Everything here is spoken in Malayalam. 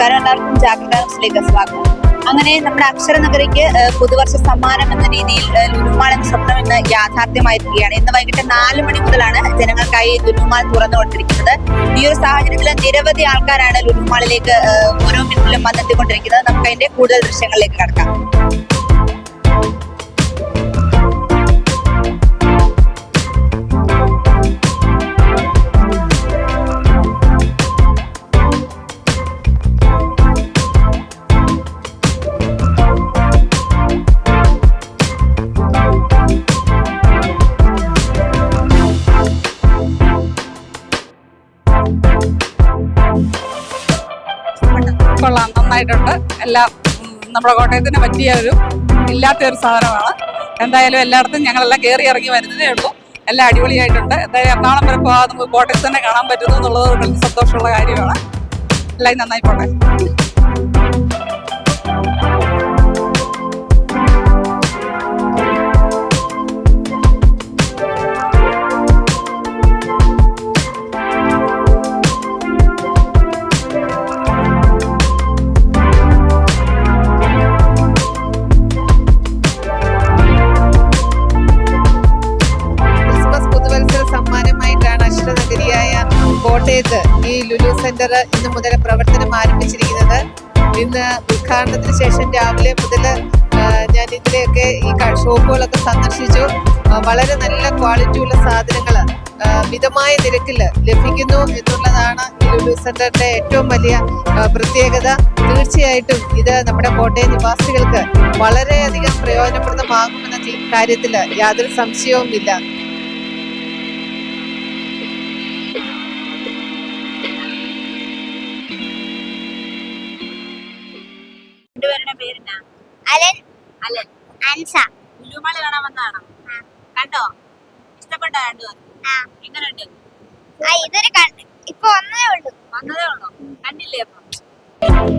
നമസ്കാരം, എല്ലാവർക്കും ജാഗ്രത ന്യൂസിലേക്ക് സ്വാഗതം. അങ്ങനെ നമ്മുടെ അക്ഷരനഗരിക്ക് പുതുവർഷ സമ്മാനം എന്ന രീതിയിൽ ലുലുമാൾ എന്ന സ്വപ്നം ഇന്ന് യാഥാർത്ഥ്യമായിരിക്കുകയാണ്. ഇന്ന് വൈകിട്ട് 4 മണി മുതലാണ് ജനങ്ങൾക്കായി ലുലുമാൾ തുറന്നുകൊണ്ടിരിക്കുന്നത്. ഈ ഒരു സാഹചര്യത്തിൽ നിരവധി ആൾക്കാരാണ് ലുലുമാളിലേക്ക് ഓരോ മിനിറ്റിലും വന്നെത്തിക്കൊണ്ടിരിക്കുന്നത്. നമുക്ക് അതിന്റെ കൂടുതൽ ദൃശ്യങ്ങളിലേക്ക് കടക്കാം. കൊള്ളാം, നന്നായിട്ടുണ്ട്. എല്ലാം നമ്മുടെ കോട്ടയത്തിന് പറ്റിയ ഇല്ലാത്തൊരു സാധനമാണ്. എന്തായാലും എല്ലായിടത്തും ഞങ്ങളെല്ലാം കയറി ഇറങ്ങി വരുന്നതേ ഉള്ളൂ. എല്ലാം അടിപൊളിയായിട്ടുണ്ട്. എന്തായാലും എറണാകുളം വരെ പോകാതെ നമുക്ക് കോട്ടയത്ത് തന്നെ കാണാൻ പറ്റുന്നു എന്നുള്ളത് വലിയ സന്തോഷമുള്ള കാര്യമാണ്. എല്ലാം നന്നായി പോട്ടെ. കോട്ടയത്ത് ഈ ലുലു സെന്റർ ഇന്ന് മുതൽ പ്രവർത്തനം ആരംഭിച്ചിരിക്കുന്നത്. ഇന്ന് ഉദ്ഘാടനത്തിന് ശേഷം രാവിലെ മുതൽ ഞാൻ ഇതിലെയൊക്കെ ഈ ഷോപ്പുകളൊക്കെ സന്ദർശിച്ചു. വളരെ നല്ല ക്വാളിറ്റിയുള്ള സാധനങ്ങൾ മിതമായ നിരക്കിൽ ലഭിക്കുന്നു എന്നുള്ളതാണ് ഈ ലുലു സെന്ററിന്റെ ഏറ്റവും വലിയ പ്രത്യേകത. തീർച്ചയായിട്ടും ഇത് നമ്മുടെ കോട്ടയം നിവാസികൾക്ക് വളരെയധികം പ്രയോജനപ്രദമാകുമെന്ന കാര്യത്തിൽ യാതൊരു സംശയവുമില്ല. ലുലുമാള് കാണാൻ വന്നതാണോ? കണ്ടോ? ഇഷ്ടപ്പെട്ടോ? എങ്ങനെയുണ്ട്? ഇപ്പൊ വന്നതേ ഉള്ളൂ. കണ്ടില്ലേ? അപ്പം